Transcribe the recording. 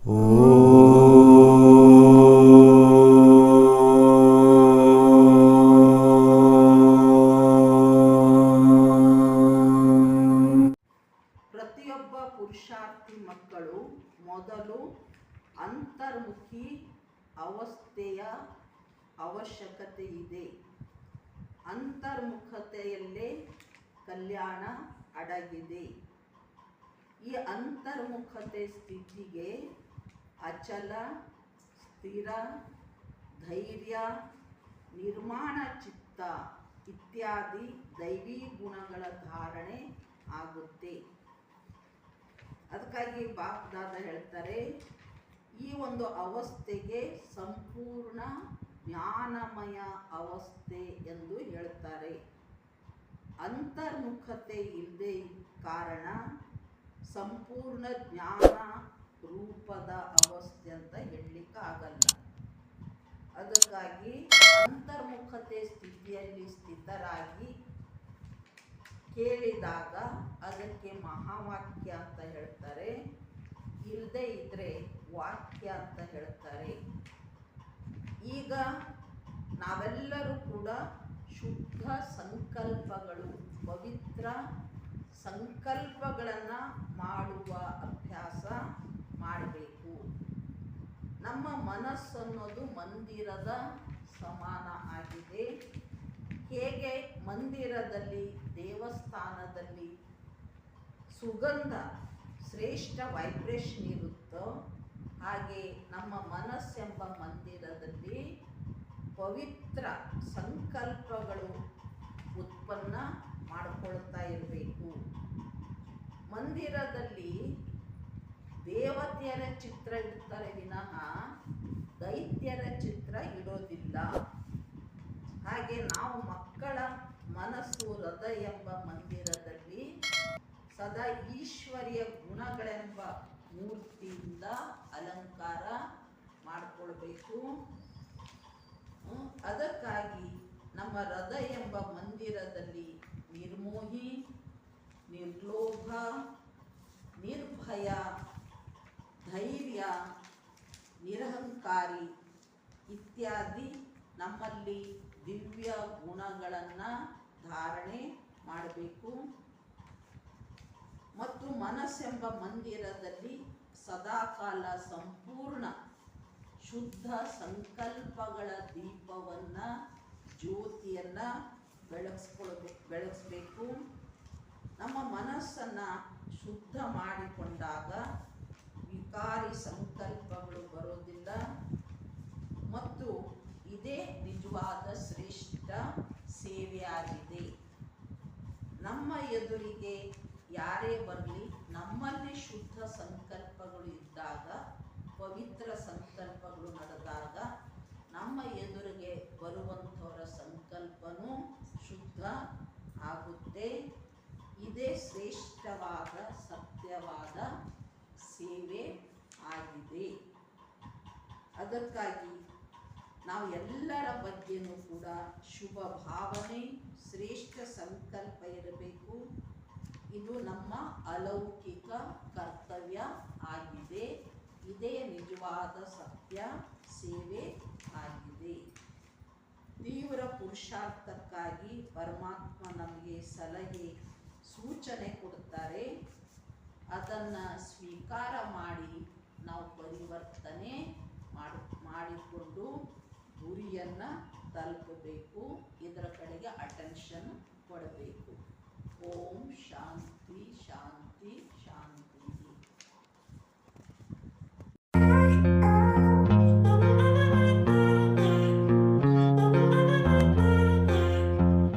ಪ್ರತಿಯೊಬ್ಬ ಪುರುಷಾರ್ಥಿ ಮಕ್ಕಳು ಮೊದಲು ಅಂತರ್ಮುಖಿ ಅವಸ್ಥೆಯ ಅವಶ್ಯಕತೆ ಇದೆ. ಅಂತರ್ಮುಖತೆಯಲ್ಲೇ ಕಲ್ಯಾಣ ಅಡಗಿದೆ. ಈ ಅಂತರ್ಮುಖತೆ ಸ್ಥಿತಿಗೆ ಅಚಲ, ಸ್ಥಿರ, ಧೈರ್ಯ, ನಿರ್ಮಾಣ ಚಿತ್ತ ಇತ್ಯಾದಿ ದೈವಿ ಗುಣಗಳ ಧಾರಣೆ ಆಗುತ್ತೆ. ಅದಕ್ಕಾಗಿ ಬಾಪ್ದಾದ ಹೇಳ್ತಾರೆ, ಈ ಒಂದು ಅವಸ್ಥೆಗೆ ಸಂಪೂರ್ಣ ಜ್ಞಾನಮಯ ಅವಸ್ಥೆ ಎಂದು ಹೇಳ್ತಾರೆ. ಅಂತರ್ಮುಖತೆ ಇಲ್ಲದೆ ಕಾರಣ ಸಂಪೂರ್ಣ ಜ್ಞಾನ ರೂಪದ ಅವಸ್ಥೆ ಅಂತ ಹೇಳಲಿಕ್ಕಾಗಲ್ಲ. ಅದಕ್ಕಾಗಿ ಅಂತರ್ಮುಖತೆ ಸ್ಥಿತಿಯಲ್ಲಿ ಸ್ಥಿತರಾಗಿ ಕೇಳಿದಾಗ ಅದಕ್ಕೆ ಮಹಾವಾಕ್ಯ ಅಂತ ಹೇಳ್ತಾರೆ, ಇಲ್ಲದೆ ಇದ್ರೆ ವಾಕ್ಯ ಅಂತ ಹೇಳ್ತಾರೆ. ಈಗ ನಾವೆಲ್ಲರೂ ಕೂಡ ಶುದ್ಧ ಸಂಕಲ್ಪಗಳು, ಪವಿತ್ರ ಸಂಕಲ್ಪಗಳನ್ನು ಮಾಡುವ ಅಭ್ಯಾಸ ಮಾಡಬೇಕು. ನಮ್ಮ ಮನಸ್ಸನ್ನೋದು ಮಂದಿರದ ಸಮಾನ ಆಗಿದೆ. ಹೇಗೆ ಮಂದಿರದಲ್ಲಿ, ದೇವಸ್ಥಾನದಲ್ಲಿ ಸುಗಂಧ, ಶ್ರೇಷ್ಠ ವೈಬ್ರೇಷನ್ ಇರುತ್ತೋ, ಹಾಗೆ ನಮ್ಮ ಮನಸ್ಸೆಂಬ ಮಂದಿರದಲ್ಲಿ ಪವಿತ್ರ ಸಂಕಲ್ಪಗಳು ಉತ್ಪನ್ನ ಮಾಡಿಕೊಳ್ತಾ ಇರಬೇಕು. ಮಂದಿರದಲ್ಲಿ ದೇವತೆಯರ ಚಿತ್ರ ಇಡ್ತಾರೆ ವಿನಃ ದೈತ್ಯರ ಚಿತ್ರ ಇಡೋದಿಲ್ಲ. ಹಾಗೆ ನಾವು ಮಕ್ಕಳ ಮನಸ್ಸು, ಹೃದಯ ಎಂಬ ಮಂದಿರದಲ್ಲಿ ಸದಾ ಈಶ್ವರಿಯ ಗುಣಗಳೆಂಬ ಮೂರ್ತಿಯಿಂದ ಅಲಂಕಾರ ಮಾಡಿಕೊಳ್ಬೇಕು. ಅದಕ್ಕಾಗಿ ನಮ್ಮ ಹೃದಯ ಎಂಬ ಮಂದಿರದಲ್ಲಿ ನಿರ್ಮೋಹಿ, ನಿರ್ಲೋಭ, ನಿರ್ಭಯ, ಧೈರ್ಯ, ನಿರಹಂಕಾರಿ ಇತ್ಯಾದಿ ನಮ್ಮಲ್ಲಿ ದಿವ್ಯ ಗುಣಗಳನ್ನು ಧಾರಣೆ ಮಾಡಬೇಕು. ಮತ್ತು ಮನಸ್ಸೆಂಬ ಮಂದಿರದಲ್ಲಿ ಸದಾಕಾಲ ಸಂಪೂರ್ಣ ಶುದ್ಧ ಸಂಕಲ್ಪಗಳ ದೀಪವನ್ನು, ಜ್ಯೋತಿಯನ್ನು ಬೆಳಗಿಸ್ಬೇಕು. ನಮ್ಮ ಮನಸ್ಸನ್ನು ಶುದ್ಧ ಮಾಡಿಕೊಂಡಾಗ ವಿಕಾರಿ ಸಂಕಲ್ಪಗಳು ಬರೋದಿಲ್ಲ. ಮತ್ತು ಇದೇ ನಿಜವಾದ ಶ್ರೇಷ್ಠ ಸೇವೆಯಾಗಿದೆ. ನಮ್ಮ ಎದುರಿಗೆ ಯಾರೇ ಬರಲಿ, ನಮ್ಮಲ್ಲಿ ಶುದ್ಧ ಸಂಕಲ್ಪಗಳು ಇದ್ದಾಗ, ಪವಿತ್ರ ಸಂಕಲ್ಪಗಳು ನಡೆದಾಗ ನಮ್ಮ ಎದುರಿಗೆ ಬರುವಂಥವರ ಸಂಕಲ್ಪನೂ ಶುದ್ಧ ಆಗುತ್ತೆ. ಇದೇ ಶ್ರೇಷ್ಠವಾದ ಸತ್ಯವಾದ ಸೇವೆ ಆಗಿದೆ. ಅದಕ್ಕಾಗಿ ನಾವು ಎಲ್ಲರ ಬಗ್ಗೆನೂ ಕೂಡ ಶುಭ ಭಾವನೆ, ಶ್ರೇಷ್ಠ ಸಂಕಲ್ಪ ಇರಬೇಕು. ಇದು ನಮ್ಮ ಅಲೌಕಿಕ ಕರ್ತವ್ಯ ಆಗಿದೆ. ಇದೇ ನಿಜವಾದ ಸತ್ಯ ಸೇವೆ ಆಗಿದೆ. ತೀವ್ರ ಪುರುಷಾರ್ಥಕ್ಕಾಗಿ ಪರಮಾತ್ಮ ನಮಗೆ ಸಲಹೆ, ಸೂಚನೆ ಕೊಡ್ತಾರೆ. ಅದನ್ನು ಸ್ವೀಕಾರ ಮಾಡಿ ನಾವು ಪರಿವರ್ತನೆ ಮಾಡಿಕೊಂಡು ಗುರಿಯನ್ನು ತಲುಪಬೇಕು. ಇದರ ಕಡೆಗೆ ಅಟೆನ್ಷನ್ ಕೊಡಬೇಕು. ಓಂ ಶಾಂತಿ.